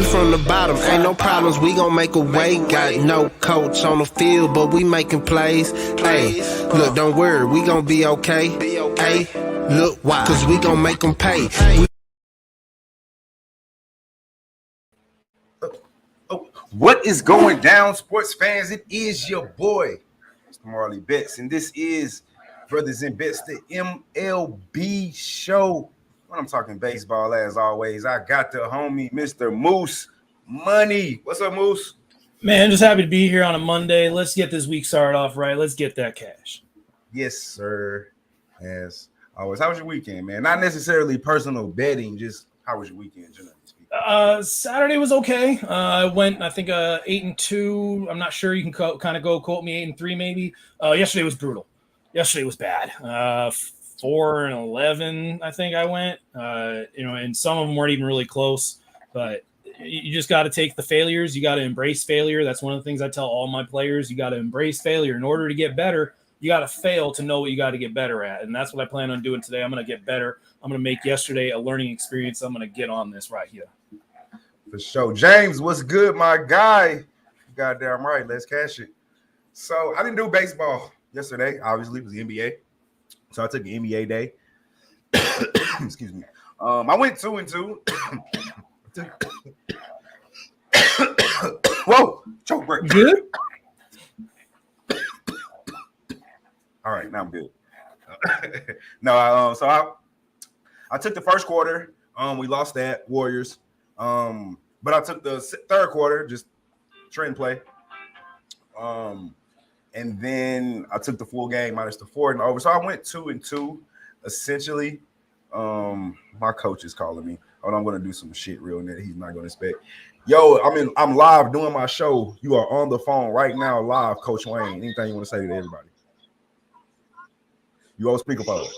from the bottom. Ain't no problems, we gon' make a way. Got no coach on the field, but we making plays. Hey, look, don't worry, we gon' be okay. Hey, look, why? Cause we gon' make them pay. What is going down, sports fans? It is your boy, Mr. Marley Bets, and this is Brothas N Bets, the MLB show. When I'm talking baseball, as always, I got the homie, Mr. Moose Money. What's up, Moose? Man, just happy to be here on a Monday. Let's get this week started off right. Let's get that cash. Yes, sir. As always. How was your weekend, man? Not necessarily personal betting, just how was your weekend, generally speaking? Saturday was okay. I went, I think, 8-2. I'm not sure. You can kind of go quote me 8-3 maybe. Yesterday was brutal. Yesterday was bad. 4-11, I think I went. And some of them weren't even really close. But you just got to take the failures. You got to embrace failure. That's one of the things I tell all my players. You got to embrace failure. In order to get better, you got to fail to know what you got to get better at. And that's what I plan on doing today. I'm going to get better. I'm going to make yesterday a learning experience. I'm going to get on this right here. For sure. James, what's good, my guy? Goddamn right. Let's cash it. So I didn't do baseball yesterday. Obviously, it was the NBA. So I took an NBA day. Excuse me. I went 2-2. Whoa, choke break. Good? All right, now I'm good. So I took the first quarter. We lost that, Warriors. But I took the third quarter, just trend play. And then I took the full game minus the 4 and over. So I went 2-2, essentially. My coach is calling me. Oh, I'm going to do some shit real net. He's not going to expect. Yo, I'm live doing my show. You are on the phone right now, live, Coach Wayne. Anything you want to say to everybody? You all speak about it.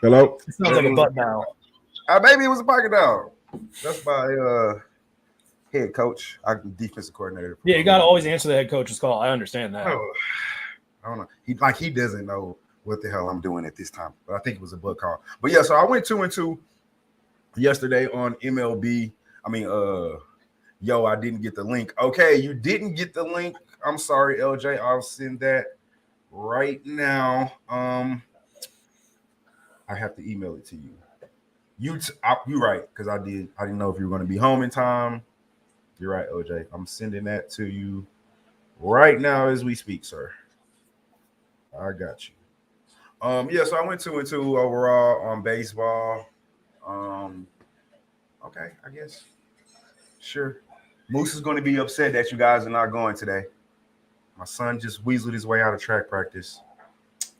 Hello? It sounds like a butt dial. Maybe it was a pocket dial. That's my head coach, defensive coordinator. Yeah, you got to always answer the head coach's call. I understand that. Oh, I don't know. He doesn't know what the hell I'm doing at this time. But I think it was a butt call. But yeah, so I went 2-2 yesterday on MLB. I didn't get the link. Okay, you didn't get the link. I'm sorry, LJ. I'll send that right now. I have to email it to you. You're right, because I didn't know if you were going to be home in time. You're right, OJ. I'm sending that to you right now as we speak, sir. I got you. So I went 2-2 overall on baseball. Okay, I guess. Sure. Moose is going to be upset that you guys are not going today. My son just weaseled his way out of track practice.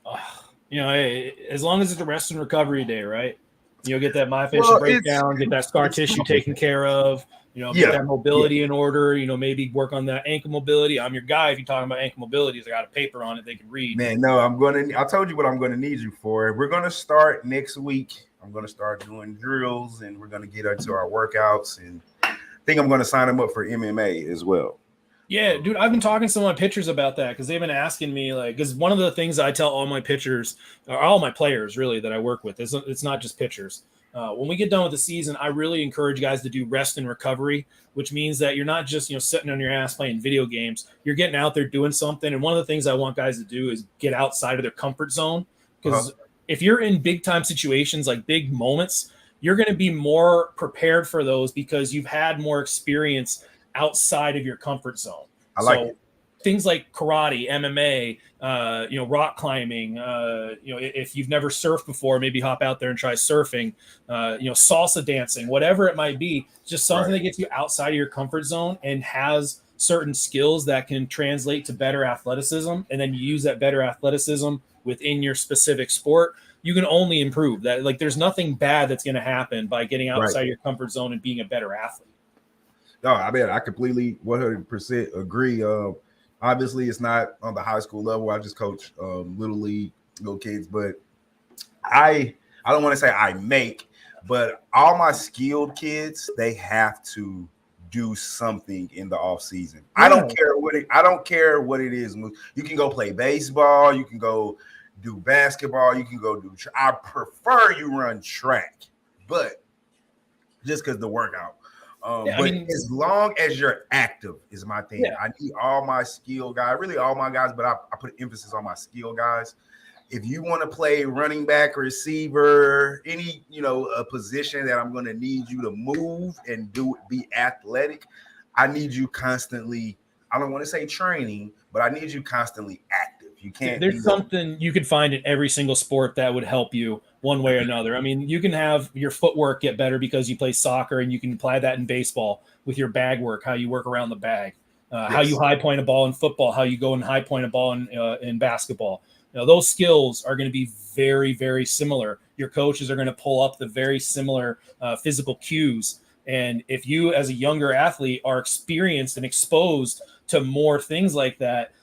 As long as it's a rest and recovery day, right? You'll get that myofascial breakdown, get that scar tissue taken care of, get that mobility in order, maybe work on that ankle mobility. I'm your guy if you're talking about ankle mobility. I got a paper on it they can read. Man, no, I told you what I'm going to need you for. We're going to start next week. I'm going to start doing drills, and we're going to get into our workouts, and I think I'm going to sign them up for MMA as well. Yeah, dude, I've been talking to some of my pitchers about that because they've been asking me, because one of the things I tell all my pitchers, or all my players really that I work with, it's not just pitchers. When we get done with the season, I really encourage guys to do rest and recovery, which means that you're not just sitting on your ass playing video games. You're getting out there doing something. And one of the things I want guys to do is get outside of their comfort zone, because if you're in big time situations like big moments, you're going to be more prepared for those because you've had more experience outside of your comfort zone. I like it. Things like karate, MMA, rock climbing, if you've never surfed before, maybe hop out there and try surfing, salsa dancing, whatever it might be, just something that gets you outside of your comfort zone and has certain skills that can translate to better athleticism. And then you use that better athleticism within your specific sport. You can only improve that. Like, there's nothing bad that's going to happen by getting outside your comfort zone and being a better athlete. No, I completely 100% agree. Obviously, it's not on the high school level. I just coach little league, little kids. But I don't want to say I make, but all my skilled kids, they have to do something in the off season. Yeah. I don't care what it is. You can go play baseball. You can go do basketball. You can go do. I prefer you run track, but just because the workout. Yeah, But I mean, as long as you're active is my thing. Yeah. I need all my skill guys, really all my guys, but I put emphasis on my skill guys. If you want to play running back, receiver, any a position that I'm going to need you to move and be athletic, I need you constantly. I don't want to say training, but I need you constantly active. You can't. There's something you could find in every single sport that would help you one way or another. I mean, you can have your footwork get better because you play soccer, and you can apply that in baseball with your bag work, how you work around the bag, how you high point a ball in football, how you go and high point a ball in basketball. Those skills are going to be very, very similar. Your coaches are going to pull up the very similar physical cues. And if you, as a younger athlete, are experienced and exposed to more things like that,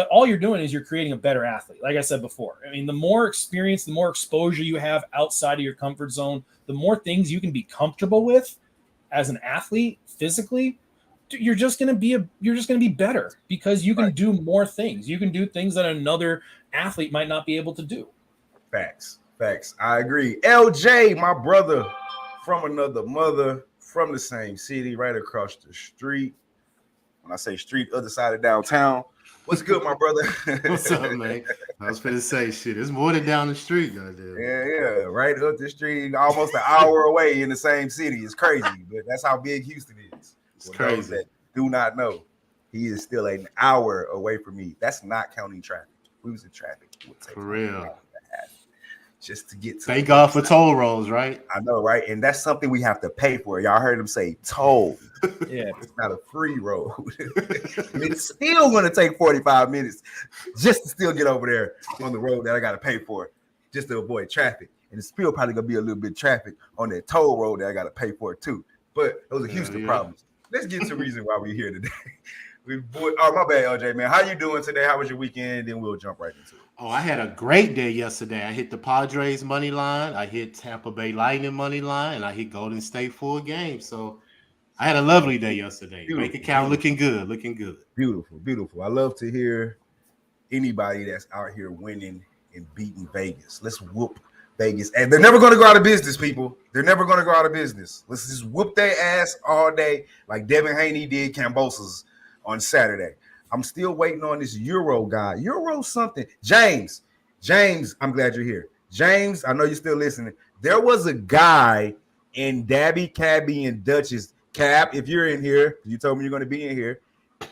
all you're doing is you're creating a better athlete. Like I said before, I mean, the more experience, the more exposure you have outside of your comfort zone, the more things you can be comfortable with as an athlete physically. You're just going to be better because you can do more things. You can do things that another athlete might not be able to do. Facts. I agree. LJ, my brother from another mother, from the same city, right across the street. When I say street, other side of downtown. What's good, my brother? What's up, man? I was finna say shit. It's more than down the street, goddamn. Yeah, right up the street, almost an hour away in the same city. It's crazy, but that's how big Houston is. It's crazy. That do not know, he is still an hour away from me. That's not counting traffic. If we was in traffic, it would take for real. Just to get to. Thank God for toll roads, right? I know, right? And that's something we have to pay for. Y'all heard him say toll. Yeah, it's not a free road. It's still going to take 45 minutes just to still get over there on the road that I got to pay for, just to avoid traffic. And it's still probably going to be a little bit of traffic on that toll road that I got to pay for too. But those are Houston problems. Let's get to the reason why we're here today. My bad, LJ, man. How you doing today? How was your weekend? Then we'll jump right into it. Oh, I had a great day yesterday. I hit the Padres money line. I hit Tampa Bay Lightning money line, and I hit Golden State for a game. So I had a lovely day yesterday. Bank account looking good. Beautiful. I love to hear anybody that's out here winning and beating Vegas. Let's whoop Vegas. And they're never going to go out of business, people. They're never going to go out of business. Let's just whoop their ass all day like Devin Haney did Cambosa's on Saturday. I'm still waiting on this Euro guy. Euro something. James, I'm glad you're here. James, I know you're still listening. There was a guy in Dabby, Cabby, and Dutch's. Cab, if you're in here, you told me you're going to be in here.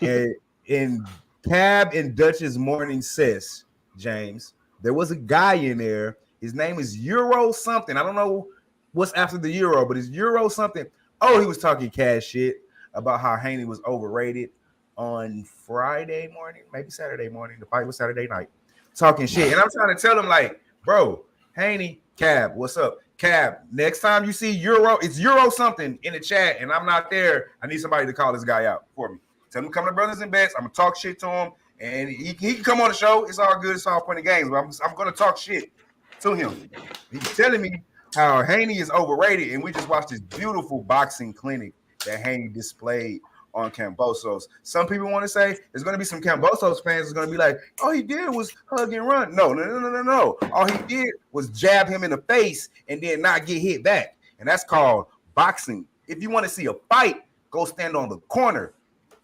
And in Cab and Dutch's morning sis, James, there was a guy in there. His name is Euro something. I don't know what's after the Euro, but it's Euro something. Oh, he was talking cash shit about how Haney was overrated on Friday morning, maybe Saturday morning. The fight was Saturday night. Talking shit. And I'm trying to tell him, like, bro, Haney, Cab, what's up? Cab, next time you see Euro, it's Euro something in the chat, and I'm not there. I need somebody to call this guy out for me. Tell him to come to Brothas N Bets. I'm going to talk shit to him, and he can come on the show. It's all good. It's all funny games, but I'm going to talk shit to him. He's telling me how Haney is overrated, and we just watched this beautiful boxing clinic that Haney displayed on Cambosos. Some people want to say there's going to be some Cambosos fans that's going to be like, all he did was hug and run. No. All he did was jab him in the face and then not get hit back. And that's called boxing. If you want to see a fight, go stand on the corner.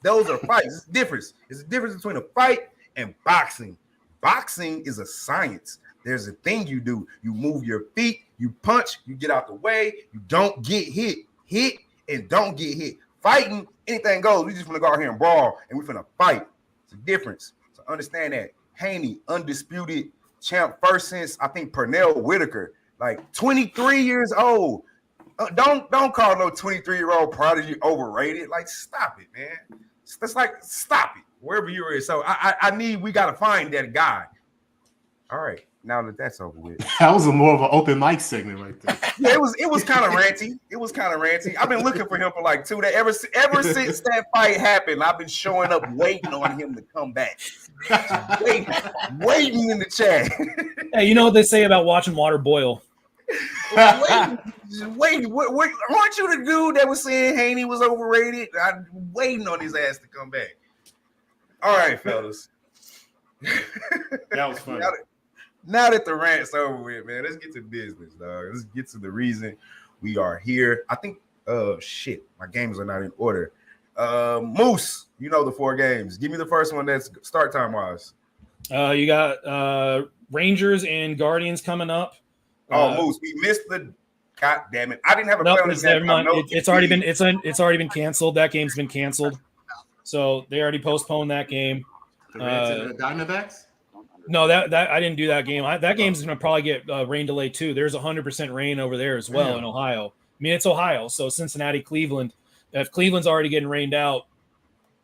Those are fights. It's a difference. It's a difference between a fight and boxing. Boxing is a science. There's a thing you do. You move your feet, you punch, you get out the way, you don't get hit. Hit and don't get hit. Fighting, anything goes. We just want to go out here and brawl, and we're finna fight. It's a difference. So understand that. Haney, undisputed champ, first since, I think, Pernell Whitaker, like 23 years old. Don't call no 23-year-old prodigy overrated. Like, stop it, man. It's like, stop it, wherever you're at. So we got to find that guy. All right. Now that's over with. That was more of an open mic segment right there. Yeah, it was kind of ranty. I've been looking for him for like 2 days. Ever since that fight happened, I've been showing up waiting on him to come back. Waiting in the chat. Hey, you know what they say about watching water boil? Waiting. Aren't you the dude that was saying Haney was overrated? I'm waiting on his ass to come back. All right, fellas. That was funny. Now that the rant's over with, man, let's get to business, dog. Let's get to the reason we are here. I think Shit, my games are not in order. Moose, you know the 4 games. Give me the first one that's start time wise. You got Rangers and Guardians coming up. Moose, we missed the. God damn it! I didn't have a No, play on this game. it's already been canceled. That game's been canceled. So they already postponed that game. The Reds and the Dbacks? No, that I didn't do that game. That game's going to probably get rain delay too. There's 100% rain over there as well in Ohio. I mean, it's Ohio, so Cincinnati, Cleveland. If Cleveland's already getting rained out,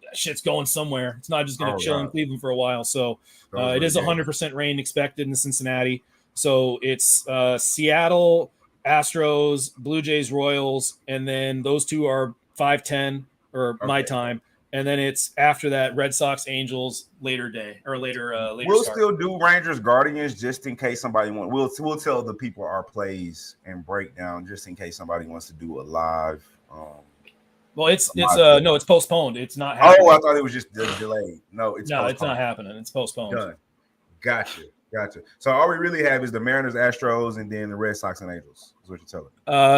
that shit's going somewhere. It's not just going to chill in Cleveland for a while. So it is 100% rain expected in Cincinnati. So it's Seattle, Astros, Blue Jays, Royals, and then those two are 5:10 or my time. And then it's after that Red Sox, Angels, later. We'll start. Still do Rangers, Guardians just in case somebody wants. We'll tell the people our plays and breakdown just in case somebody wants to do a live. Well, it's postponed. It's not happening. Oh, I thought it was just delayed. No, it's not happening. It's postponed. Done. Gotcha. So all we really have is the Mariners, Astros, and then the Red Sox and Angels. Is what you're telling me.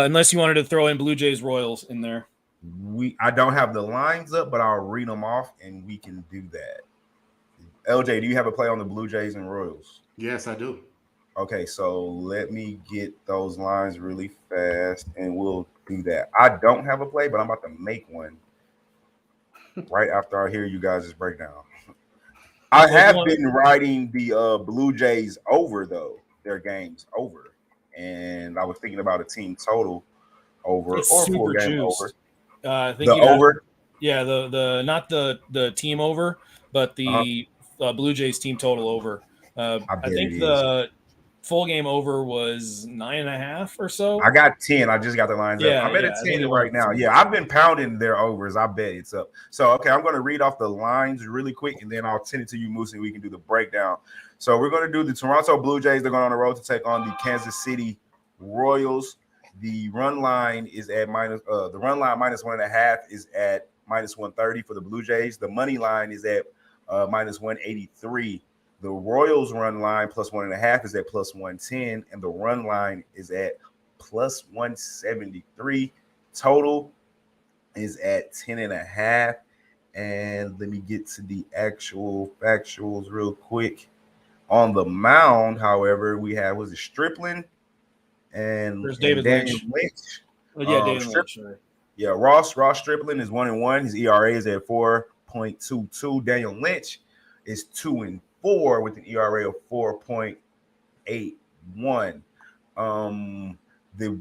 Unless you wanted to throw in Blue Jays, Royals in there. I don't have the lines up, but I'll read them off, and we can do that. LJ, do you have a play on the Blue Jays and Royals? Yes, I do. Okay, so let me get those lines really fast, and we'll do that. I don't have a play, but I'm about to make one right after I hear you guys' breakdown. I have been riding the Blue Jays over, though, their games over, and I was thinking about a team total over or 4-game over. I think over. Yeah, the not the team over, but the Blue Jays team total over. I think the full game over was 9.5 or so. I got 10. I just got the lines up. I'm at a 10 right now. Yeah, I've been pounding their overs. I bet it's up. So, okay, I'm going to read off the lines really quick, and then I'll send it to you, Moose, and we can do the breakdown. So we're going to do the Toronto Blue Jays. They're going on the road to take on the Kansas City Royals. The run line is at minus 1.5 is at minus 130 for the Blue Jays. The money line is at minus 183. The Royals run line plus 1.5 is at plus 110, and the run line is at plus 173. Total is at 10.5. And let me get to the actual factuals real quick. On the mound, however, we have Stripling and David Daniel Lynch. David Lynch. Yeah, Ross Stripling is 1-1. His ERA is at 4.22. Daniel Lynch is 2-4 with an ERA of 4.81. The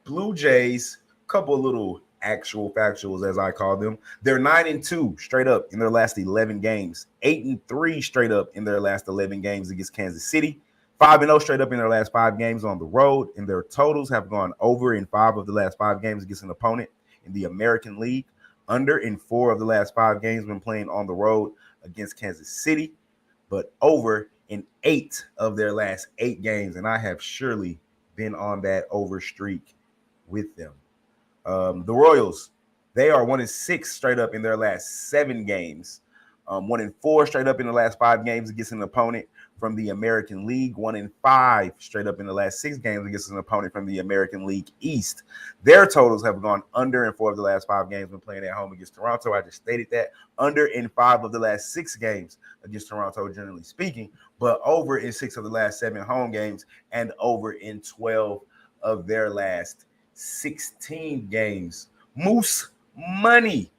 Blue Jays, couple of little actual factuals, as I call them. They're 9-2 straight up in their last 11 games. 8-3 straight up in their last 11 games against Kansas City. 5-0 straight up in their last 5 games on the road, and their totals have gone over in 5 of the last 5 games against an opponent in the American League, under in 4 of the last 5 games when playing on the road against Kansas City, but over in 8 of their last 8 games, and I have surely been on that over streak with them. The Royals, they are 1-6 straight up in their last 7 games, 1-4 straight up in the last 5 games against an opponent from the American League, 1-5 straight up in the last 6 games against an opponent from the American League East. Their totals have gone under in 4 of the last 5 games when playing at home against Toronto. I just stated that. Under in 5 of the last 6 games against Toronto, generally speaking, but over in 6 of the last 7 home games and over in 12 of their last 16 games. Moose money.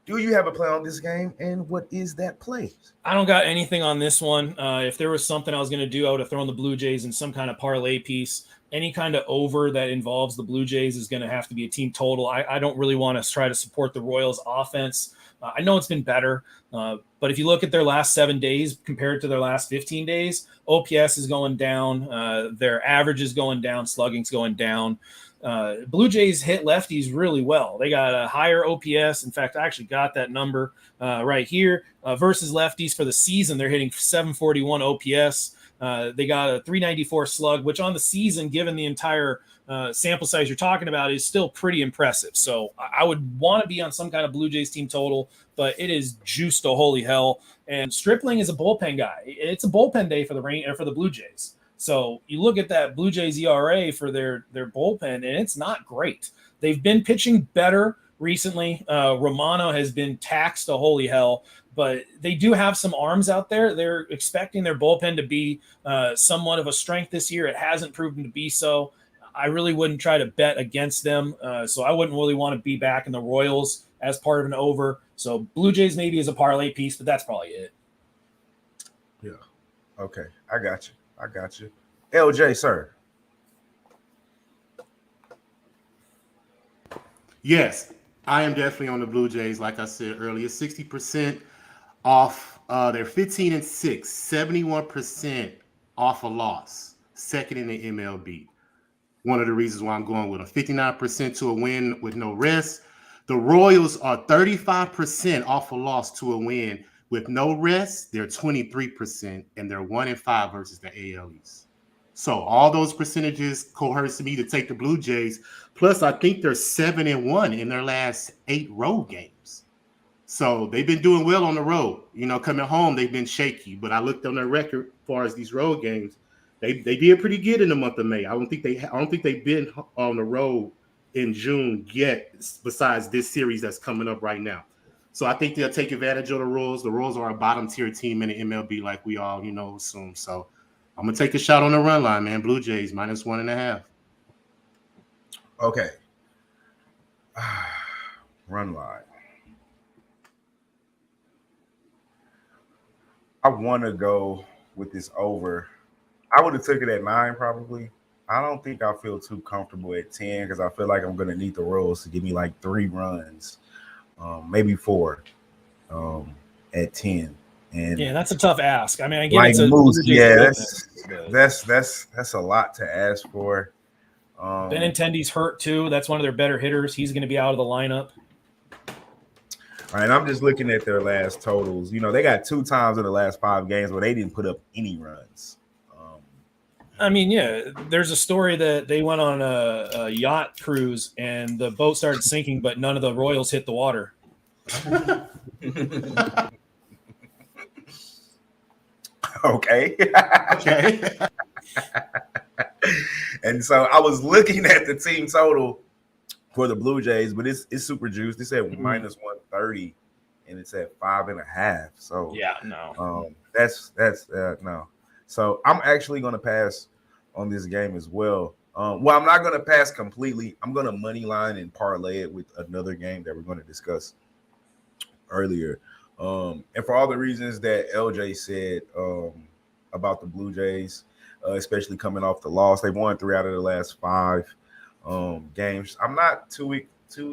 Do you have a play on this game, and what is that play? I don't got anything on this one. If there was something I was going to do, I would have thrown the Blue Jays in some kind of parlay piece. Any kind of over that involves the Blue Jays is going to have to be a team total. I don't really want to try to support the Royals offense. I know it's been better, but if you look at their last 7 days compared to their last 15 days, OPS is going down. Their average is going down. Slugging's going down. Blue Jays hit lefties really well. They got a higher OPS. In fact, I actually got that number right here versus lefties for the season. They're hitting 741 OPS. They got a 394 slug, which on the season, given the entire sample size you're talking about, is still pretty impressive. So I would want to be on some kind of Blue Jays team total, but it is juiced to holy hell. And Stripling is a bullpen guy. It's a bullpen day for the Blue Jays. So you look at that Blue Jays ERA for their bullpen, and it's not great. They've been pitching better recently. Romano has been taxed to holy hell, but they do have some arms out there. They're expecting their bullpen to be somewhat of a strength this year. It hasn't proven to be so. I really wouldn't try to bet against them. So I wouldn't really want to be back in the Royals as part of an over. So Blue Jays maybe as a parlay piece, but that's probably it. Yeah. Okay. I got you. LJ, sir. Yes, I am definitely on the Blue Jays. Like I said earlier, 60% off. They're 15-6, 71% off a loss. Second in the MLB. One of the reasons why I'm going with them. 59% to a win with no rest. The Royals are 35% off a loss to a win with no rest. They're 23%, and they're 1-5 versus the AL East. So all those percentages coerce me to take the Blue Jays. Plus, I think they're 7-1 in their last 8 road games. So they've been doing well on the road. You know, coming home, they've been shaky. But I looked on their record as far as these road games. They did pretty good in the month of May. I don't think they've been on the road in June yet, besides this series that's coming up right now. So I think they'll take advantage of the Royals. The Royals are a bottom tier team in the MLB, like we all assume. So I'm gonna take a shot on the run line, man. Blue Jays -1.5. Okay. Run line. I want to go with this over. I would have took it at 9 probably. I don't think I feel too comfortable at 10 because I feel like I'm going to need the Royals to give me like 3 runs, maybe 4 at 10. And yeah, that's a tough ask. I mean, again, like it's a Moose, yeah, bullpen, that's a lot to ask for. Benintendi's hurt too. That's one of their better hitters. He's going to be out of the lineup. All right, I'm just looking at their last totals. You know, they got 2 times in the last 5 games where they didn't put up any runs. I mean, yeah, there's a story that they went on a yacht cruise and the boat started sinking, but none of the Royals hit the water. Okay. Okay. And so I was looking at the team total for the Blue Jays, but it's super juiced. It's at -130, and it's at 5.5. So yeah, no. That's no. So I'm actually going to pass on this game as well. Well, I'm not going to pass completely. I'm going to money line and parlay it with another game that we're going to discuss earlier. And for all the reasons that LJ said about the Blue Jays, especially coming off the loss, they've won 3 out of the last 5 games. I'm not too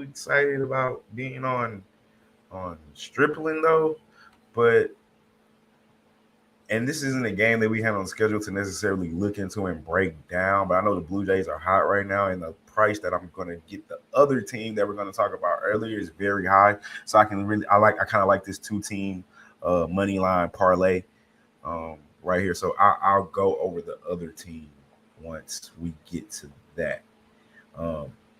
excited about being on Stripling though, but and this isn't a game that we had on schedule to necessarily look into and break down, but I know the Blue Jays are hot right now, and the price that I'm going to get the other team that we're going to talk about earlier is very high. So I kind of like this 2-team money line parlay right here. So I'll go over the other team once we get to that.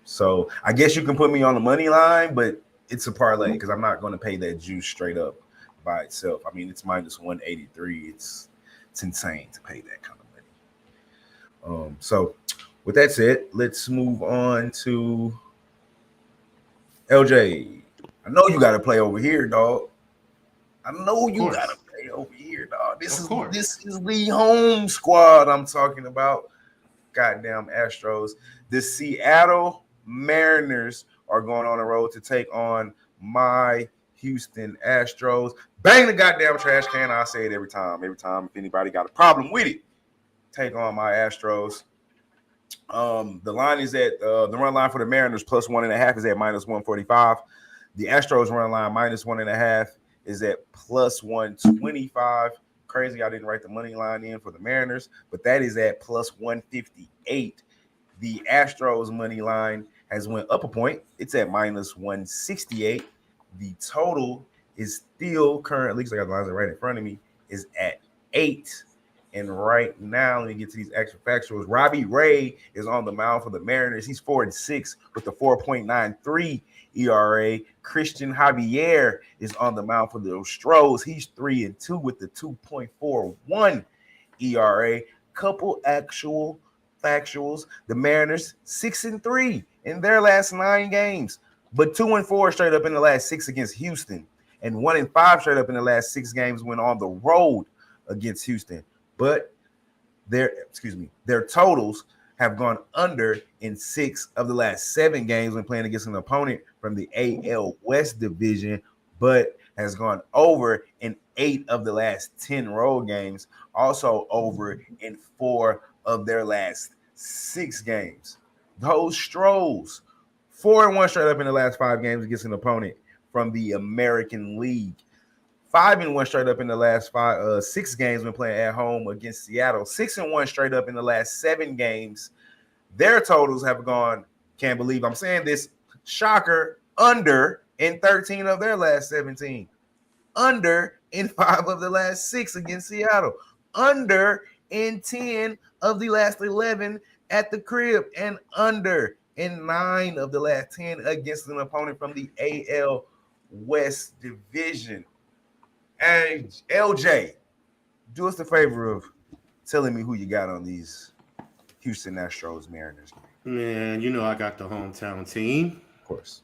So I guess you can put me on the money line, but it's a parlay because I'm not going to pay that juice straight up by itself. I mean, it's -183. It's insane to pay that kind of money. So with that said, let's move on to LJ. I know you got to play over here, dog. I know you got to play over here, dog. This is the home squad I'm talking about. Goddamn Astros. The Seattle Mariners are going on the road to take on my Houston Astros. Bang the goddamn trash can. I say it every time. Every time, if anybody got a problem with it, take on my Astros. The line is at the run line for the Mariners +1.5 is at -145. The Astros run line -1.5 is at +125. Crazy, I didn't write the money line in for the Mariners, but that is at +158. The Astros money line has went up a point. It's at -168. The total is still currently, because I got the lines right in front of me, is at 8. And right now, let me get to these extra factuals. Robbie Ray is on the mound for the Mariners. He's 4-6 with the 4.93 ERA. Christian Javier is on the mound for the Astros. He's 3-2 with the 2.41 ERA. Couple actual factuals. The Mariners 6-3 in their last 9 games, but 2-4 straight up in the last 6 against Houston, and 1-5 straight up in the last 6 games when on the road against Houston. But their totals have gone under in 6 of the last 7 games when playing against an opponent from the AL West division, but has gone over in 8 of the last 10 road games, also over in 4 of their last 6 games. Those Stros, 4-1 straight up in the last 5 games against an opponent from the American League. 5-1 straight up in the last 6 games when playing at home against Seattle. 6-1 straight up in the last 7 games. Their totals have gone, can't believe I'm saying this, shocker, under in 13 of their last 17. Under in 5 of the last 6 against Seattle. Under in 10 of the last 11 at the crib. And under in 9 of the last 10 against an opponent from the AL West division. Hey, LJ, do us the favor of telling me who you got on these Houston Astros Mariners. Man, you know I got the hometown team. Of course.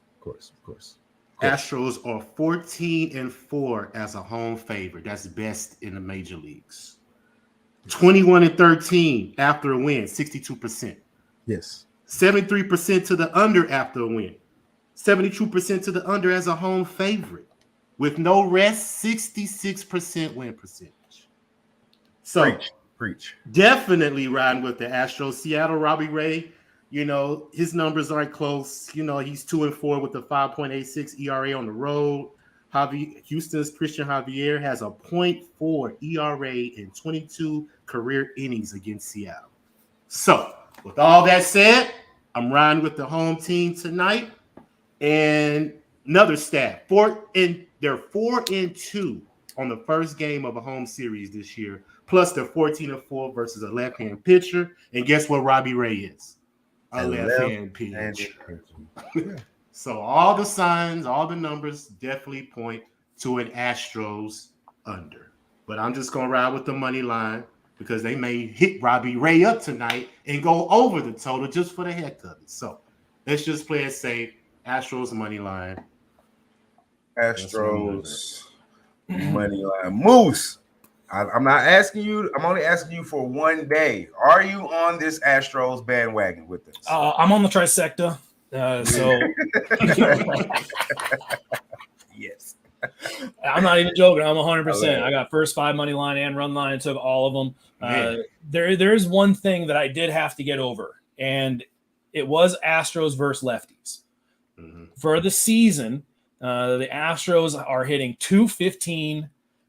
Astros are 14-4 as a home favorite. That's best in the major leagues. 21-13 after a win, 62%. Yes. 73% to the under after a win. 72% to the under as a home favorite. With no rest, 66% win percentage. So preach. Definitely riding with the Astros. Seattle, Robbie Ray, you know, his numbers aren't close. You know, he's 2-4 with a 5.86 ERA on the road. Houston's Christian Javier has a 0.4 ERA in 22 career innings against Seattle. So, with all that said, I'm riding with the home team tonight. And another stat, they're 4-2 on the first game of a home series this year. Plus, they're 14-4 versus a left-hand pitcher. And guess what Robbie Ray is? A left-hand pitcher. So all the signs, all the numbers definitely point to an Astros under. But I'm just going to ride with the money line because they may hit Robbie Ray up tonight and go over the total just for the heck of it. So let's just play it safe. Astros money line. Astros money line. Moose, I'm not asking you. I'm only asking you for one day. Are you on this Astros bandwagon with us? I'm on the trifecta. So yes, I'm not even joking. I'm 100%. I got first 5 money line and run line. I took all of them. There is one thing that I did have to get over, and it was Astros versus lefties. Mm-hmm. For the season, the Astros are hitting .215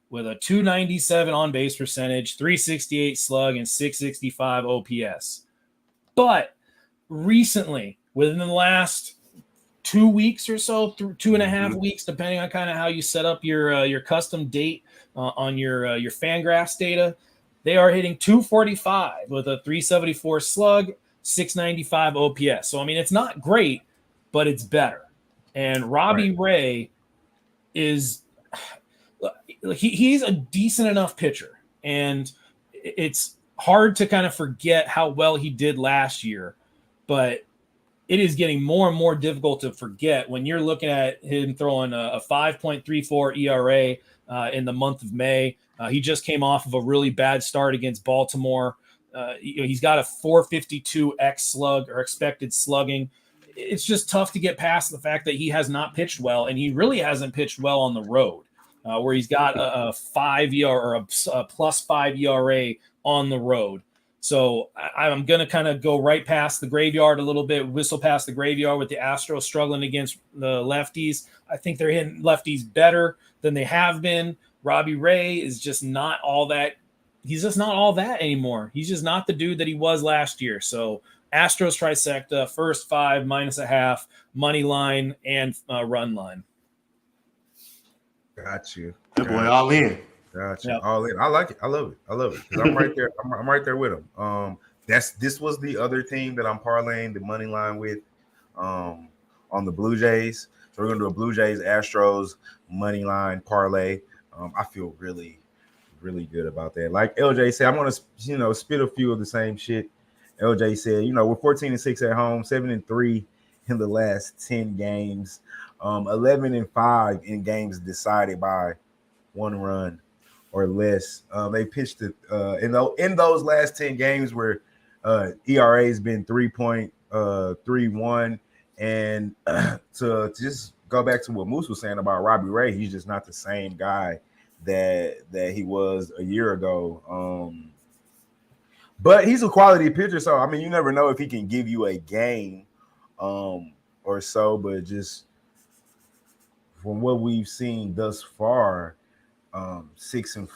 with a .297 on base percentage, .368 slug, and .665 OPS. But recently, within the last 2 weeks or so, through 2.5 weeks, depending on kind of how you set up your custom date on your Fangraphs data, they are hitting .245 with a .374 slug, .695 OPS. So I mean, it's not great, but it's better. And Robbie Ray is he's a decent enough pitcher, and it's hard to kind of forget how well he did last year, but it is getting more and more difficult to forget when you're looking at him throwing a 5.34 ERA in the month of May. He just came off of a really bad start against Baltimore. He's got a 452 slug or expected slugging. It's just tough to get past the fact that he has not pitched well, and he really hasn't pitched well on the road, where he's got a 5 ERA or a +5 ERA on the road. So I'm going to kind of go right past the graveyard a little bit, whistle past the graveyard with the Astros struggling against the lefties. I think they're hitting lefties better than they have been. Robbie Ray is just not all that. He's just not all that anymore. He's just not the dude that he was last year. So Astros trifecta, first 5 -0.5, money line, and run line. Got you. That boy all in. Gotcha. Yep. All in. I like it. I love it. I'm right there. I'm right there with him. This was the other team that I'm parlaying the money line with on the Blue Jays. So we're gonna do a Blue Jays Astros money line parlay. I feel really, really good about that. Like LJ said, I'm gonna spit a few of the same shit. LJ said, we're 14-6 at home, 7-3 in the last 10 games, 11-5 in games decided by 1 run or less. They pitched it in those last 10 games where ERA has been 3.31. And to just go back to what Moose was saying about Robbie Ray, he's just not the same guy that he was a year ago. But he's a quality pitcher, so I mean, you never know if he can give you a game or so. But just from what we've seen thus far, 6-4.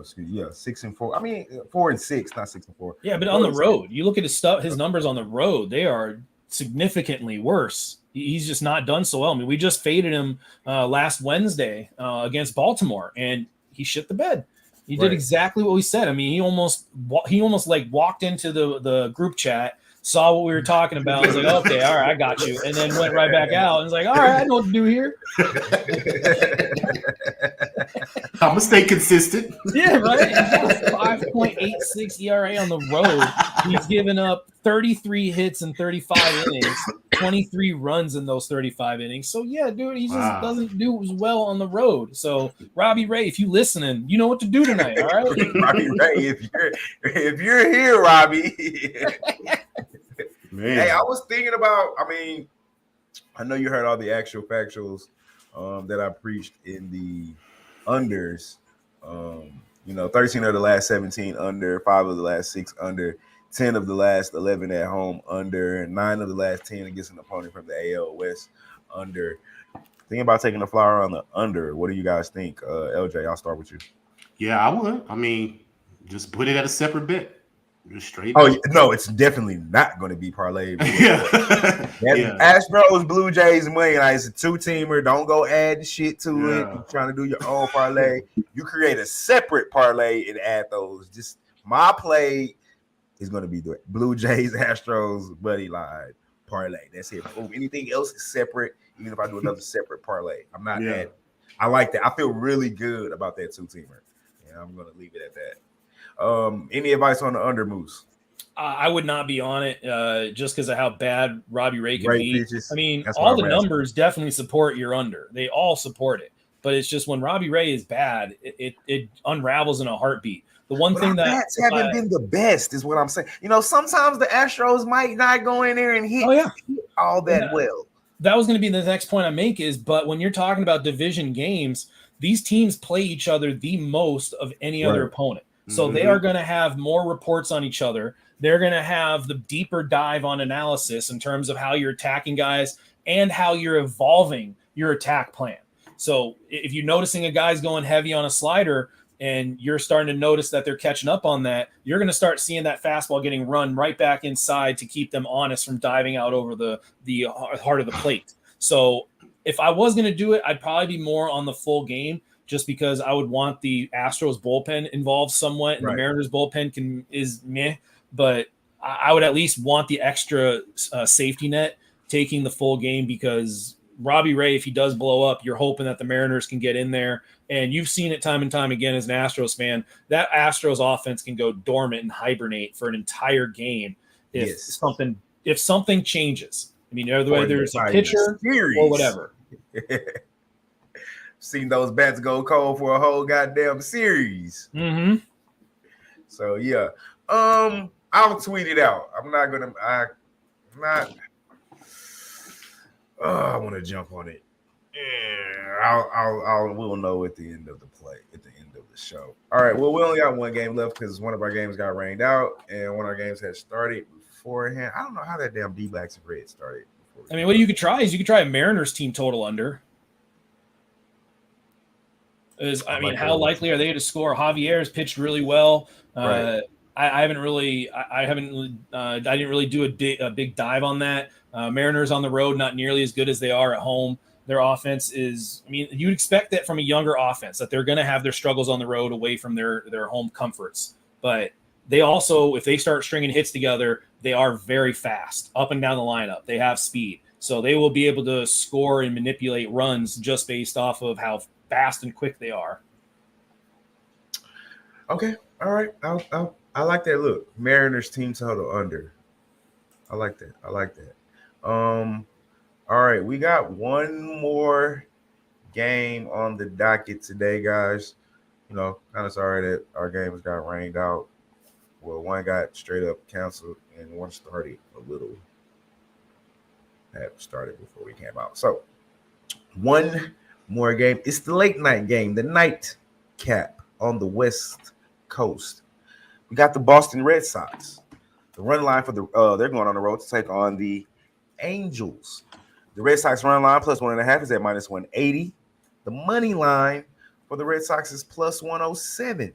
6-4. I mean, 4-6, not 6-4. Yeah, but on the road, you look at his numbers on the road, they are significantly worse. He's just not done so well. I mean, we just faded him last Wednesday against Baltimore, and he shit the bed. He did exactly what we said. I mean, he almost like walked into the group chat, saw what we were talking about, was like, okay, all right, I got you, and then went right back out and was like, all right, I know what to do here. I'm gonna stay consistent. Yeah, right. 5.86 ERA on the road. He's given up 33 hits in 35 innings, 23 runs in those 35 innings. So yeah, dude, he just doesn't do as well on the road. So Robbie Ray, if you listening, you know what to do tonight. All right, Robbie Ray, if you're here, Robbie. Man. Hey, I was thinking about. I mean, I know you heard all the actual factuals that I preached in the unders. 13 of the last 17 under, 5 of the last 6 under, 10 of the last 11 at home under, and 9 of the last 10 against an opponent from the AL West under. Thinking about taking the flyer on the under. What do you guys think? LJ, I'll start with you. Yeah, I would. I mean, just put it at a separate bet. Just straight. Oh no, it's definitely not going to be parlay. Yeah. Astros, Blue Jays, money night. It's a 2-teamer. Don't go add shit to it. You're trying to do your own parlay. You create a separate parlay and add those. Just my play is going to be the Blue Jays, Astros, buddy line parlay. That's it. Oh, anything else is separate. Even if I do another separate parlay, I'm not adding. I like that. I feel really good about that 2-teamer. Yeah, I'm going to leave it at that. Any advice on the under, Moose? I would not be on it just because of how bad Robbie Ray can be. Pitches. I mean, all the numbers definitely support your under. They all support it. But it's just when Robbie Ray is bad, it unravels in a heartbeat. The one thing that bats haven't been the best is what I'm saying. Sometimes the Astros might not go in there and hit all that well. That was going to be the next point I make but when you're talking about division games, these teams play each other the most of any other opponent. So they are going to have more reports on each other. They're going to have the deeper dive on analysis in terms of how you're attacking guys and how you're evolving your attack plan. So if you're noticing a guy's going heavy on a slider and you're starting to notice that they're catching up on that, you're going to start seeing that fastball getting run right back inside to keep them honest from diving out over the heart of the plate. So if I was going to do it, I'd probably be more on the full game, just because I would want the Astros bullpen involved somewhat, and the Mariners bullpen is meh, but I would at least want the extra safety net taking the full game, because Robbie Ray, if he does blow up, you're hoping that the Mariners can get in there. And you've seen it time and time again as an Astros fan, that Astros offense can go dormant and hibernate for an entire game if something changes. I mean, whether it's a pitcher or whatever. Seen those bats go cold for a whole goddamn series. Mm-hmm. So yeah, I'll tweet it out. I want to jump on it. Yeah, we'll know at the end of the show. All right. Well, we only got one game left because one of our games got rained out and one of our games had started beforehand. I don't know how that damn D-backs and Red started. I mean, what you could try is a Mariners team total under. How likely are they to score? Javier's pitched really well. I didn't really do a big dive on that. Mariners on the road, not nearly as good as they are at home. Their offense is, you'd expect that from a younger offense, that they're going to have their struggles on the road away from their home comforts. But they also, if they start stringing hits together, they are very fast up and down the lineup. They have speed. So they will be able to score and manipulate runs just based off of how fast and quick they are. Okay. All right. I like that look. Mariners team total under. I like that. All right, we got one more game on the docket today, guys. Kind of sorry that our games got rained out. Well, one got straight up canceled, and one started a little. Had started before we came out. So, one more game. It's the late night game, the night cap on the West Coast. We got the Boston Red Sox. The run line for they're going on the road to take on the Angels. The Red Sox run line plus 1.5 is at minus 180. The money line for the Red Sox is plus 107.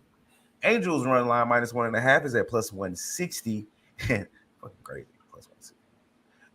Angels run line minus 1.5 is at plus 160. Fucking crazy. Plus 160.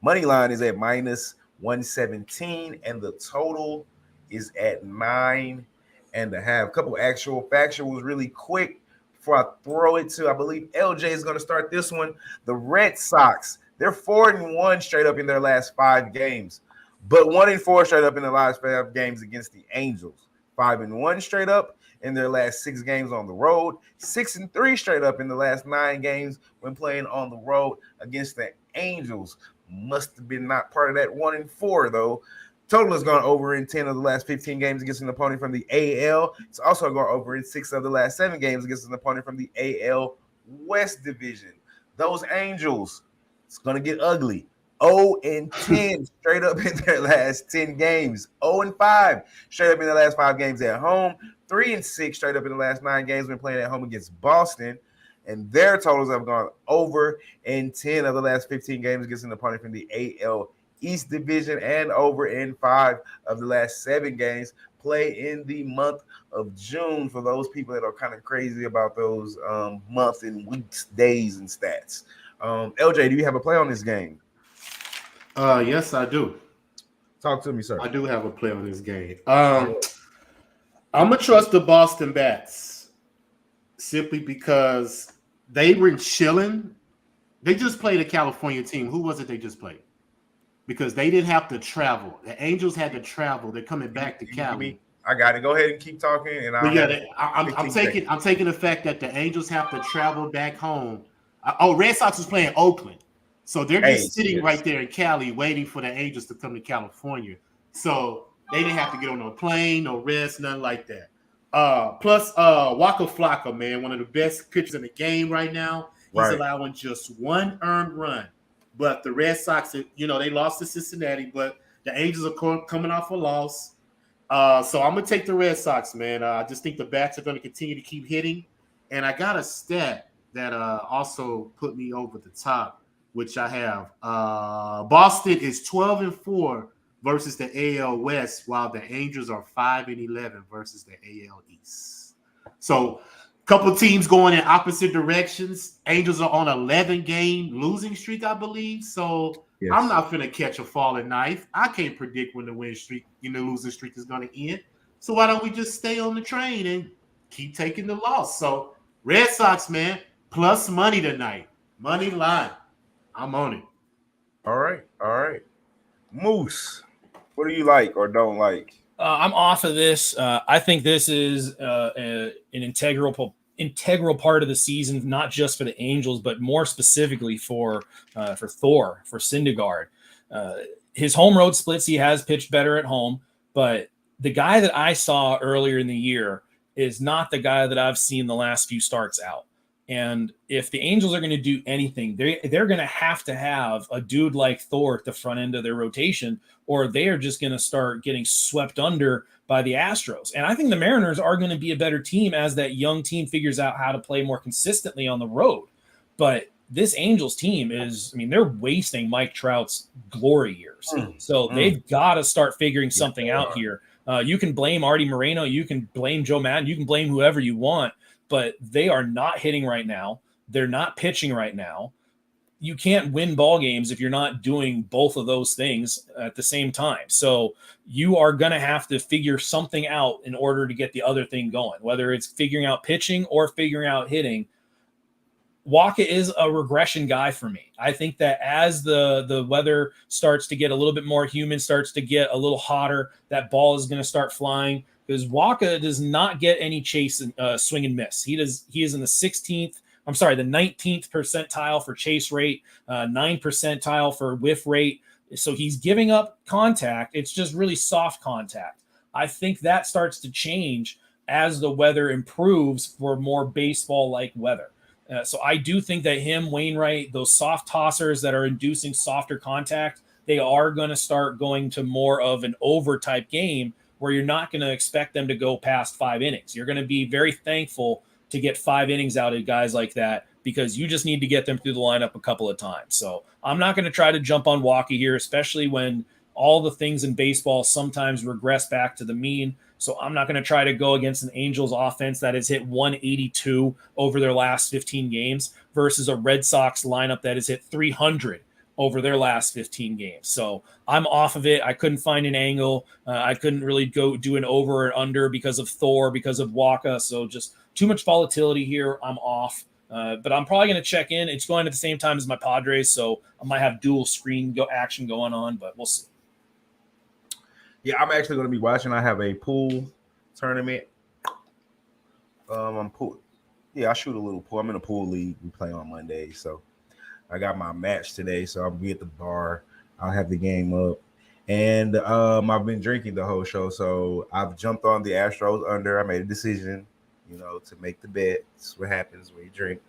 Money line is at minus 117, and the total is at 9.5. A couple actual factuals really quick before I throw it to, I believe LJ is going to start this one. The Red Sox, they're 4-1 straight up in their last 5 games, but 1-4 straight up in the last 5 games against the Angels. 5-1 straight up in their last 6 games on the road. 6-3 straight up in the last 9 games when playing on the road against the Angels. Must have been not part of that 1-4 though. Total has gone over in 10 of the last 15 games against an opponent from the AL. It's also gone over in 6 of the last 7 games against an opponent from the AL West Division. Those Angels, it's going to get ugly. 0-10 straight up in their last 10 games. 0-5 straight up in the last 5 games at home. 3-6 straight up in the last 9 games when playing at home against Boston. And their totals have gone over in 10 of the last 15 games against an opponent from the AL East Division, and over in 5 of the last 7 games play in the month of June for those people that are kind of crazy about those months and weeks, days, and stats. LJ, do you have a play on this game? Yes, I do. Talk to me, sir. I do have a play on this game. I'm going to trust the Boston Bats simply because they were chilling. They just played a California team. Who was it they just played? Because they didn't have to travel. The Angels had to travel. They're coming back to Cali. I got it. Go ahead and keep talking. And I'm taking the fact that the Angels have to travel back home. Red Sox was playing Oakland, so they're just sitting right there in Cali, waiting for the Angels to come to California. So they didn't have to get on no plane, no rest, nothing like that. Plus, Waka Flocka, man, one of the best pitchers in the game right now. He's allowing just 1 earned run. But the Red Sox, they lost to Cincinnati, but the Angels are coming off a loss. So I'm going to take the Red Sox, man. I just think the bats are going to continue to keep hitting. And I got a stat that also put me over the top, which I have. Boston is 12-4 versus the AL West, while the Angels are 5-11 versus the AL East. So couple of teams going in opposite directions. Angels are on 11-game losing streak, I believe. So yes. I'm not going to catch a falling knife. I can't predict when the losing streak is going to end. So why don't we just stay on the train and keep taking the loss? So Red Sox, man, plus money tonight. Money line. I'm on it. All right. Moose, what do you like or don't like? I'm off of this. I think this is an integral part of the season, not just for the Angels, but more specifically for Thor, for Syndergaard. His home road splits, he has pitched better at home, but the guy that I saw earlier in the year is not the guy that I've seen the last few starts out. And if the Angels are going to do anything, they're going to have a dude like Thor at the front end of their rotation, or they are just going to start getting swept under by the Astros. And I think the Mariners are going to be a better team as that young team figures out how to play more consistently on the road. But this Angels team they're wasting Mike Trout's glory years. So they've got to start figuring something out here. You can blame Artie Moreno. You can blame Joe Madden. You can blame whoever you want. But they are not hitting right now. They're not pitching right now. You can't win ball games if you're not doing both of those things at the same time. So you are going to have to figure something out in order to get the other thing going, whether it's figuring out pitching or figuring out hitting. Waka is a regression guy for me. I think that as the weather starts to get a little bit more humid, starts to get a little hotter, that ball is going to start flying. Because Waka does not get any chase swing and miss. He is in the 19th percentile for chase rate, 9th percentile for whiff rate. So he's giving up contact. It's just really soft contact. I think that starts to change as the weather improves for more baseball-like weather. So I do think that Wainwright, those soft tossers that are inducing softer contact, they are going to start going to more of an over type game where you're not going to expect them to go past 5 innings. You're going to be very thankful to get 5 innings out of guys like that because you just need to get them through the lineup a couple of times. So I'm not going to try to jump on Waukee here, especially when all the things in baseball sometimes regress back to the mean. So I'm not going to try to go against an Angels offense that has hit 182 over their last 15 games versus a Red Sox lineup that has hit 300 over their last 15 games. So I'm off of it. I couldn't find an angle. I couldn't really go do an over or under because of Thor, because of Waka. So just too much volatility here. I'm off. But I'm probably going to check in. It's going at the same time as my Padres, so I might have dual screen action going on, but we'll see. Yeah, I'm actually going to be watching. I have a pool tournament. I'm pool. Yeah, I shoot a little pool. I'm in a pool league. We play on Monday, so I got my match today. So I'll be at the bar. I'll have the game up, and I've been drinking the whole show. So I've jumped on the Astros under. I made a decision, to make the bet. That's what happens when you drink.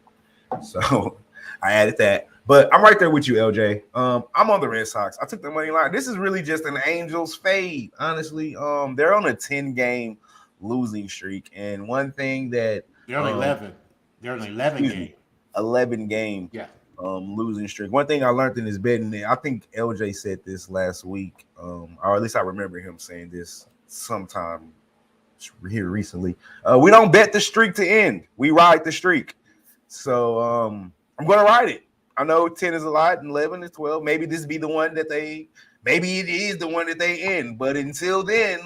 So I added that. But I'm right there with you, LJ. I'm on the Red Sox. I took the money line. This is really just an Angels fade, honestly. They're on a 10-game losing streak. And one thing that they're on 11. They're on 11 game. 11 game losing streak. One thing I learned in this betting, I think LJ said this last week, or at least I remember him saying this sometime here recently. We don't bet the streak to end. We ride the streak. So I'm going to ride it. I know 10 is a lot and 11 is 12. Maybe this be the one that maybe it is the one that they end. But until then,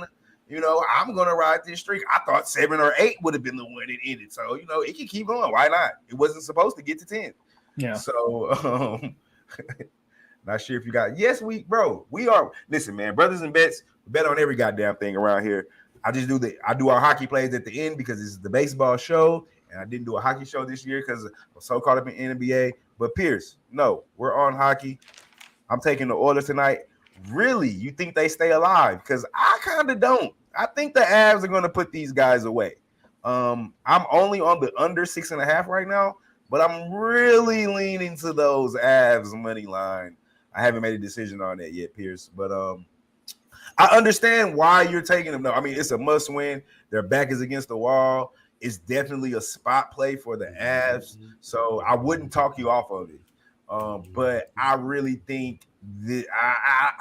I'm going to ride this streak. I thought 7 or 8 would have been the one that ended. So, it can keep going. Why not? It wasn't supposed to get to 10. Yeah. So, not sure if you got, we are, listen, man, Brothas N Bets, we bet on every goddamn thing around here. I do our hockey plays at the end because it's the baseball show. And I didn't do a hockey show this year because I'm so caught up in NBA. But Pierce, no, we're on hockey. I'm taking the Oilers tonight. Really, you think they stay alive? Because I kind of don't. I think the Avs are going to put these guys away. I'm only on the under 6.5 right now, but I'm really leaning to those Avs money line. I haven't made a decision on that yet, Pierce. But I understand why you're taking them. No, I mean, it's a must win. Their back is against the wall. It's definitely a spot play for the Avs, so I wouldn't talk you off of it. But I really think that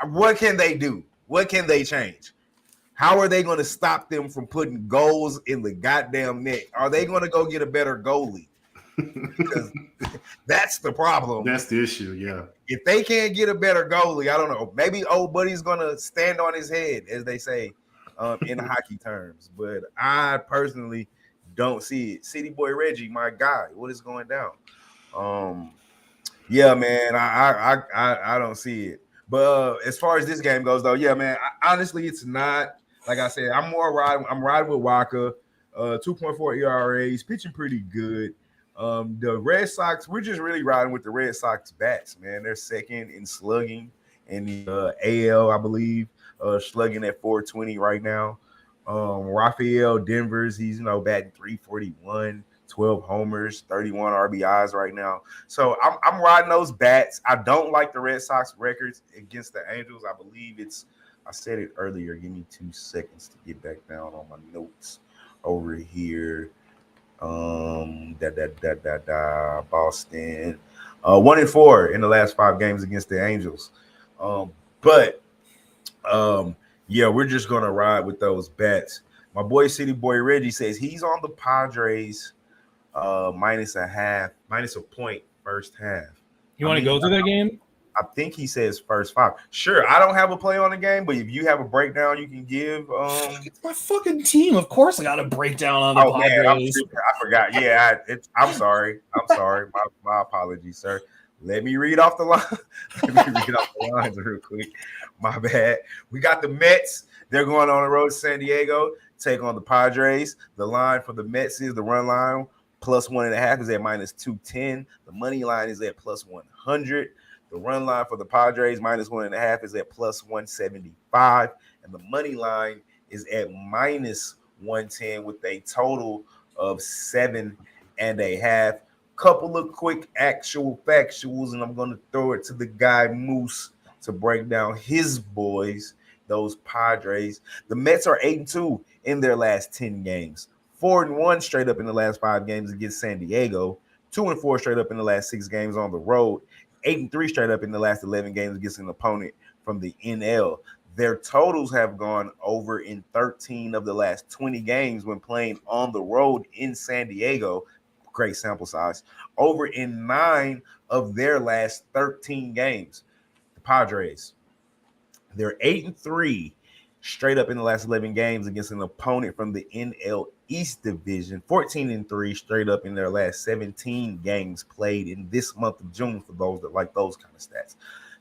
what can they do? What can they change? How are they going to stop them from putting goals in the goddamn net? Are they going to go get a better goalie? Because that's the problem. That's the issue, yeah. If they can't get a better goalie, I don't know. Maybe old buddy's going to stand on his head, as they say in hockey terms. But I personally don't see it. City boy Reggie, my guy, what is going down? Yeah, man, I don't see it. But as far as this game goes, though, yeah, man, honestly, it's not. Like I said, I'm riding with Waka, 2.4 ERA. He's pitching pretty good. The Red Sox, we're just really riding with the Red Sox bats, man. They're second in slugging in the AL, I believe, slugging at 420 right now. Rafael Devers, he's batting 341, 12 homers, 31 RBIs right now. So I'm riding those bats. I don't like the Red Sox records against the Angels. I believe I said it earlier. Give me 2 seconds to get back down on my notes over here. Boston. 1-4 in the last 5 games against the Angels. Yeah, we're just going to ride with those bets. My boy, City Boy Reggie, says he's on the Padres minus a point first half. You want to go through that game? I think he says first 5. Sure, I don't have a play on the game, but if you have a breakdown you can give. It's my fucking team. Of course I got a breakdown on the Padres. Man, I forgot. Yeah, I'm sorry. My apologies, sir. Let me read off the line. Let me read off the lines real quick. My bad. We got the Mets. They're going on the road to San Diego, take on the Padres. The line for the Mets is the run line plus 1.5 is at minus 210. The money line is at plus 100. The run line for the Padres -1.5 is at +175, and the money line is at -110 with a total of 7.5. Couple of quick actual factuals, and I'm going to throw it to the guy Moose to break down his boys, those Padres. The Mets are 8-2 in their last 10 games, 4-1 straight up in the last 5 games against San Diego, 2-4 straight up in the last 6 games on the road, 8-3 straight up in the last 11 games against an opponent from the NL. Their totals have gone over in 13 of the last 20 games when playing on the road in San Diego. Great sample size. Over in 9 of their last 13 games. The Padres, they're 8-3 straight up in the last 11 games against an opponent from the NL East Division. 14-3 straight up in their last 17 games played in this month of June for those that like those kind of stats.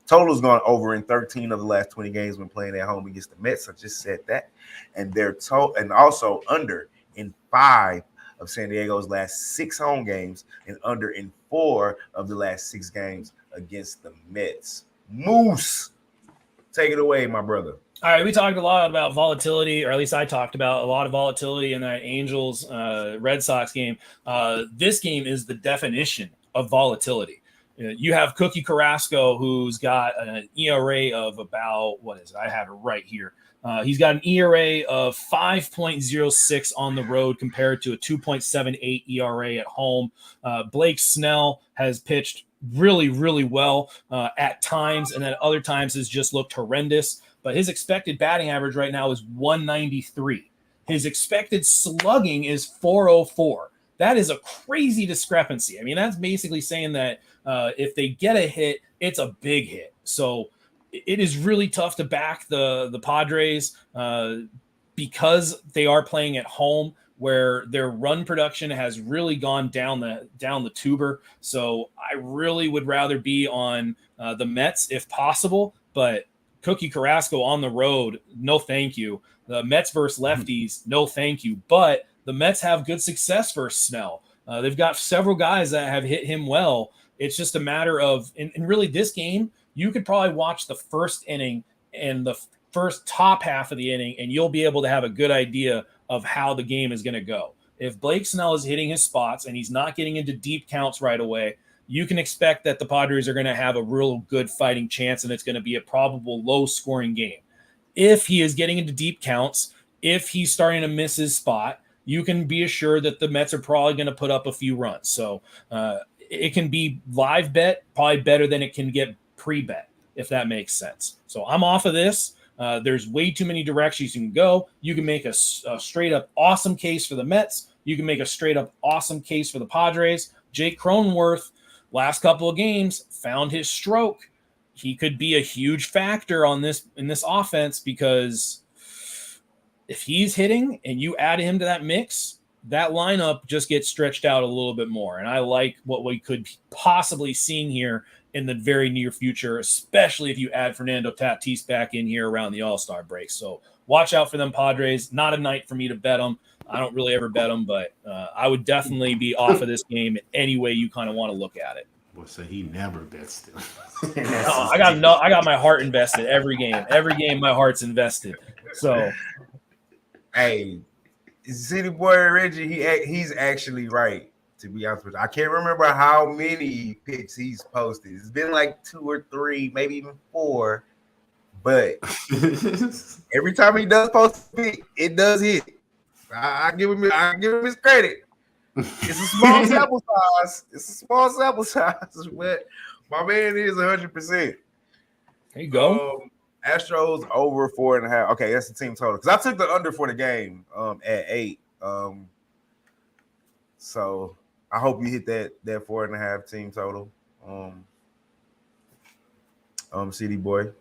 Total's gone over in 13 of the last 20 games when playing at home against the Mets. I just said that. And they're and also under in 5 of San Diego's last 6 home games and under in 4 of the last 6 games against the Mets. Moose, take it away, my brother. All right, we talked a lot about volatility, or at least I talked about a lot of volatility in that Angels Red Sox game. This game is the definition of volatility. You have Cookie Carrasco, who's got an ERA of about, what is it? I have it right here. He's got an ERA of 5.06 on the road compared to a 2.78 ERA at home. Blake Snell has pitched really, really well at times, and then other times has just looked horrendous. But his expected batting average right now is 193. His expected slugging is 404. That is a crazy discrepancy. I mean, that's basically saying that if they get a hit, it's a big hit. So it is really tough to back the Padres because they are playing at home, where their run production has really gone down the tuber. So I really would rather be on the Mets if possible, but Cookie Carrasco on the road, no thank you. The Mets versus Lefties, no thank you. But the Mets have good success versus Snell. They've got several guys that have hit him well. It's just a matter of, and really this game, you could probably watch the first inning and the first top half of the inning, and you'll be able to have a good idea of how the game is going to go. If Blake Snell is hitting his spots and he's not getting into deep counts right away, you can expect that the Padres are going to have a real good fighting chance, and it's going to be a probable low-scoring game. If he is getting into deep counts, if he's starting to miss his spot, you can be assured that the Mets are probably going to put up a few runs. So it can be live bet, probably better than it can get pre-bet, if that makes sense. So I'm off of this. There's way too many directions you can go. You can make a straight-up awesome case for the Mets. You can make a straight-up awesome case for the Padres. Jake Cronenworth, last couple of games, found his stroke. He could be a huge factor in this offense, because if he's hitting and you add him to that mix, that lineup just gets stretched out a little bit more. And I like what we could possibly see here in the very near future, especially if you add Fernando Tatis back in here around the All-Star break. So watch out for them Padres. Not a night for me to bet them. I don't really ever bet them, but I would definitely be off of this game in any way you kind of want to look at it. Well, so he never bets them. I got my heart invested every game. Every game, my heart's invested. So, hey, City Boy Reggie, he's actually right. To be honest with you, I can't remember how many picks he's posted. It's been like 2 or 3, maybe even 4. But every time he does post a pick, it does hit. I give him his credit. It's a small sample size. But my man is 100%. There you go. Astros over 4.5. Okay, that's the team total. Because I took the under for the game at 8. So I hope you hit that 4.5 team total. CD boy.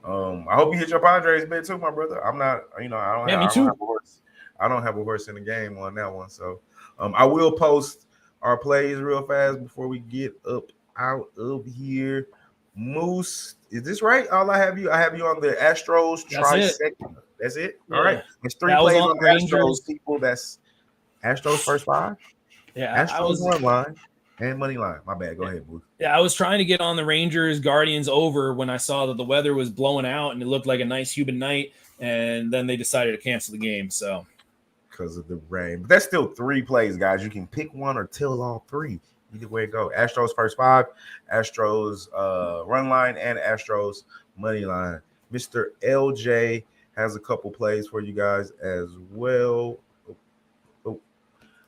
I hope you hit your Padres bet too, my brother. I'm not, I don't have a horse. I don't have a horse in the game on that one. So I will post our plays real fast before we get up out of here. Moose, is this right? I have you on the Astros trifecta. That's it? Yeah. All right. There's 3 plays on Astros, people. That's Astros first 5. Yeah, Astros one line. And money line. My bad. Go ahead, Booth. Yeah, I was trying to get on the Rangers Guardians over when I saw that the weather was blowing out and it looked like a nice humid night, and then they decided to cancel the game. So because of the rain. But that's still 3 plays, guys. You can pick one or till all 3. Either way it go. Astros first 5, Astros run line, and Astros money line. Mr. LJ has a couple plays for you guys as well.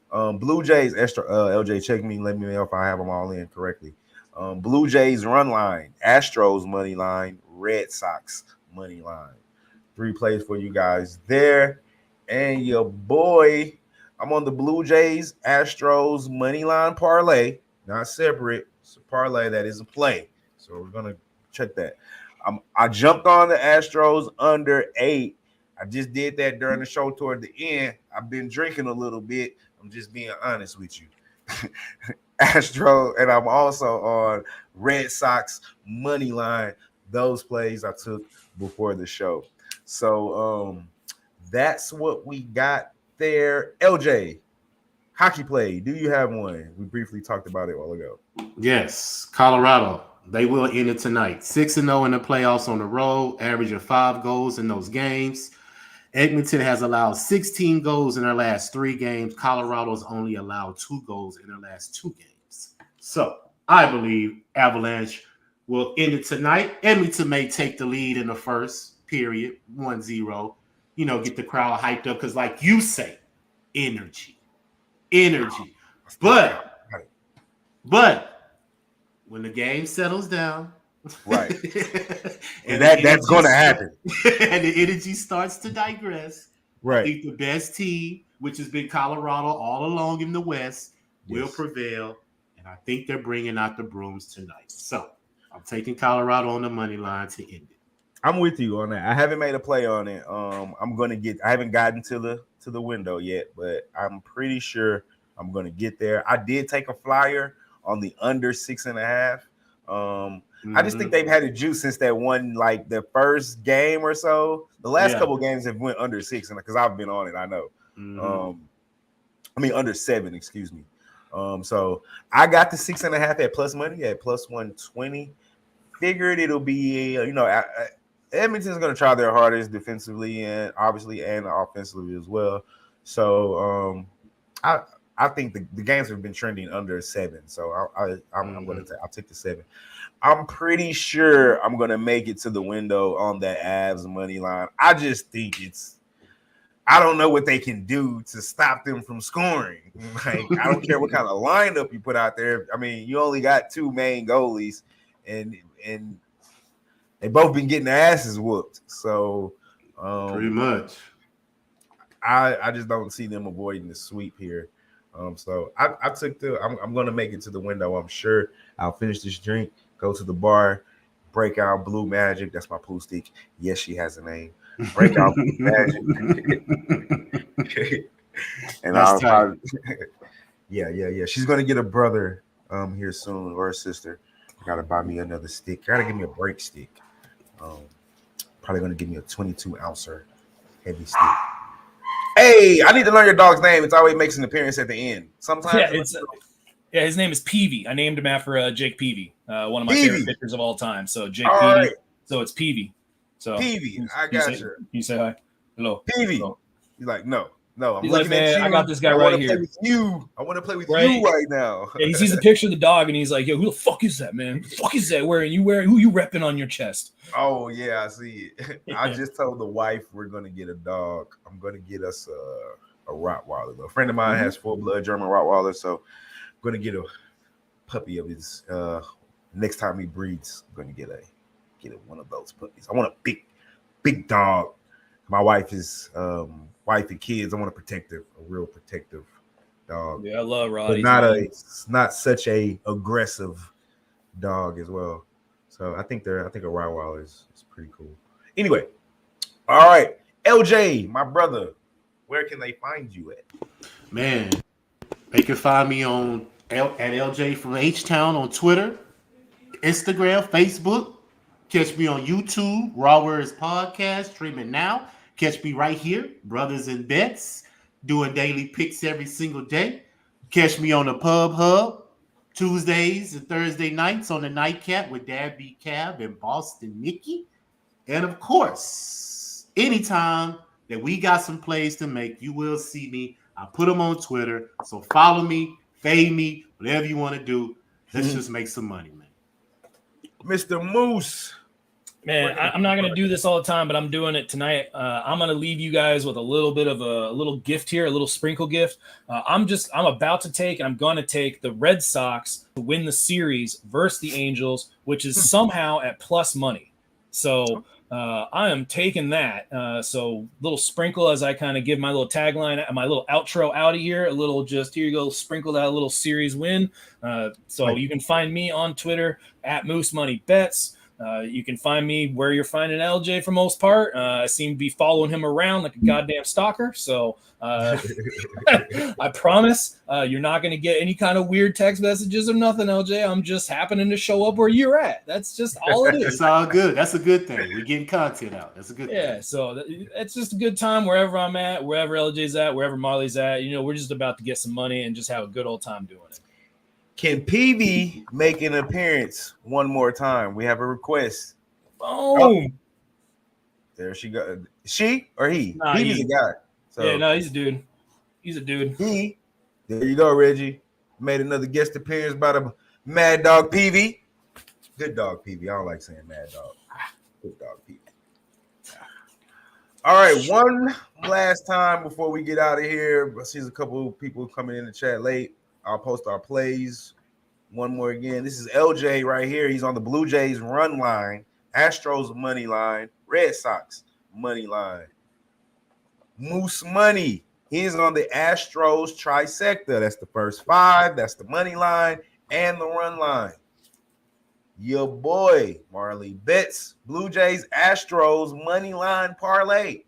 Blue Jays, LJ, check me. Let me know if I have them all in correctly. Blue Jays run line, Astros money line, Red Sox money line. 3 plays for you guys there. And your boy, I'm on the Blue Jays, Astros money line parlay, not separate. It's a parlay that is a play. So we're gonna check that. I jumped on the Astros under 8. I just did that during the show toward the end. I've been drinking a little bit. I'm just being honest with you. Astro, and I'm also on Red Sox money line. Those plays I took before the show. So that's what we got there. LJ, hockey play. Do you have one? We briefly talked about it a while ago. Yes, Colorado. They will end it tonight. 6-0 in the playoffs on the road, average of 5 goals in those games. Edmonton has allowed 16 goals in their last 3 games. Colorado's only allowed 2 goals in their last 2 games. So I believe Avalanche will end it tonight. Edmonton may take the lead in the first period, 1-0. You know, get the crowd hyped up because, like you say, energy. But when the game settles down, right, and that's going to happen, and the energy starts to digress, right, I think the best team, which has been Colorado all along in the West, will prevail, and I think they're bringing out the brooms tonight. So I'm taking Colorado on the money line to end it. I'm with you on that. I haven't made a play on it. I haven't gotten to the window yet, but I'm pretty sure I'm gonna get there. I did take a flyer on the under 6.5. I just think they've had a juice since that one, like the first game or so. The last couple games have went under 6, and because I've been on it, I know. Under 7, excuse me. So I got the 6.5 at plus money at plus 120. Figured it'll be, Edmonton's going to try their hardest defensively and obviously and offensively as well. So I think the games have been trending under 7. So I'll take the 7. I'm pretty sure I'm going to make it to the window on that Avs money line. I just think I don't know what they can do to stop them from scoring. Like, I don't care what kind of lineup you put out there. I mean, you only got 2 main goalies, and they both been getting their asses whooped. So pretty much. I just don't see them avoiding the sweep here. So I took I'm going to make it to the window. I'm sure I'll finish this drink, go to the bar, break out Blue Magic. That's my pool stick. Yes, she has a name. Break out Blue Magic. And I'll probably, yeah. She's going to get a brother here soon, or a sister. Got to buy me another stick. Got to give me a break stick. Probably going to give me a 22-ouncer heavy stick. Hey, I need to learn your dog's name. It always makes an appearance at the end. Sometimes. Yeah, his name is Peavy. I named him after Jake Peavy, one of my favorite pitchers of all time. So Jake Peavy. Right. So it's Peavy. So Peavy, I got you. You say hi. Hello. Peavy. Hello. He's like, no. I'm He's looking like, man, at you. I got this guy right here. I want to play with you right now. Yeah, he sees a picture of the dog and he's like, yo, who the fuck is that, man? Who the fuck is that who you repping on your chest? Oh, yeah, I see it. I just told the wife we're going to get a dog. I'm going to get us a Rottweiler. A friend of mine has full-blood German Rottweiler, so I'm going to get a puppy of his. Next time he breeds, I'm going to get one of those puppies. I want a big dog. My wife is wife and kids. I want a real protective dog. Yeah, I love Roddy. But not such a aggressive dog as well. So I think a Rottweiler is pretty cool. Anyway, all right, LJ, my brother, where can they find you at? Man, they can find me at LJ from H-Town on Twitter, Instagram, Facebook. Catch me on YouTube, Raw Words Podcast, streaming now. Catch me right here, Brothas N Bets, doing daily picks every single day. Catch me on the Pub Hub, Tuesdays and Thursday nights on the Nightcap with Dad B. Cab and Boston Nikki. And of course, anytime that we got some plays to make, you will see me. I put them on Twitter. So follow me, fade me, whatever you want to do. Let's just make some money, man. Mr. Moose. Man, I'm not going to do this all the time, but I'm doing it tonight. I'm going to leave you guys with a little bit of a little gift here, a little sprinkle gift. I'm about to take, and I'm going to take the Red Sox to win the series versus the Angels, which is somehow at plus money. So I am taking that. So little sprinkle as I kind of give my little tagline, my little outro out of here, a little just here you go, sprinkle out a little series win. So you can find me on Twitter at Moose Money Bets. You can find me where you're finding LJ for most part. I seem to be following him around like a goddamn stalker. So I promise you're not going to get any kind of weird text messages or nothing, LJ. I'm just happening to show up where you're at. That's just all it is. It's all good. That's a good thing. We're getting content out. That's a good thing. Yeah, so it's just a good time wherever I'm at, wherever LJ's at, wherever Marley's at. You know, we're just about to get some money and just have a good old time doing it. Can PV make an appearance one more time? We have a request. Boom. There she goes. She or he? Nah, PV's a guy. So yeah, no, he's a dude. He's a dude. he. There you go, Reggie. Made another guest appearance by the Mad Dog PV. Good dog PV. I don't like saying Mad Dog. Good dog PV. All right, one last time before we get out of here. I see a couple of people coming in the chat late. I'll post our plays one more again. This is LJ right here. He's on the Blue Jays run line, Astros money line, Red Sox money line. Moose Money. He's on the Astros trifecta. That's the first five. That's the money line and the run line. Your boy, Marley Bets, Blue Jays, Astros money line parlay.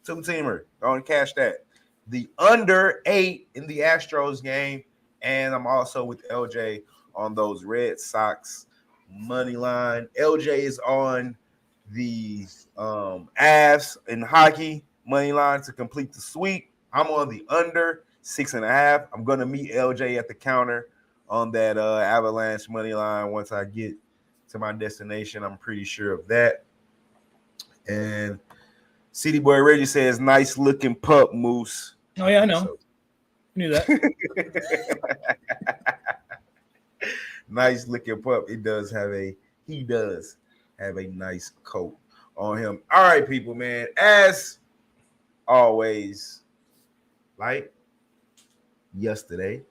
Two-teamer. Don't cash that. The under 8 in the Astros game. And I'm also with LJ on those Red Sox money line. LJ is on the Avs in hockey money line to complete the sweep. I'm on the under 6.5. I'm going to meet LJ at the counter on that Avalanche money line once I get to my destination. I'm pretty sure of that. And City Boy Reggie says, nice looking pup, Moose. Oh, yeah, I know. So, knew that. Nice looking pup. He does have a nice coat on him. All right, people, man. As always, like yesterday,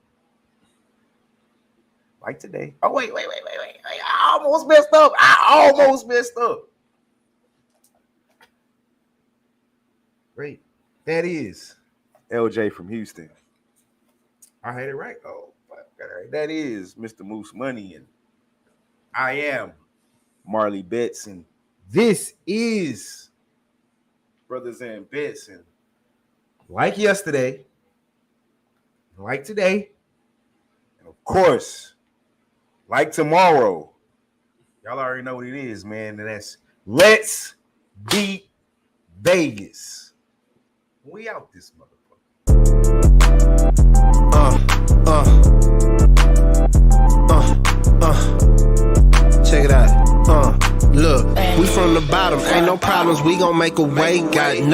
like today. Oh, wait. I almost messed up. Great. That is LJ from Houston. I had it right. Oh, that is Mr. Moose Money, and I am Marley Bets, and this is Brothas N Bets. And like yesterday, like today, and of course, like tomorrow, y'all already know what it is, man. And that's Let's Beat Vegas. We out this motherfucker. Check it out. Look, we from the bottom. Ain't no problems. We gon' make a way. Got no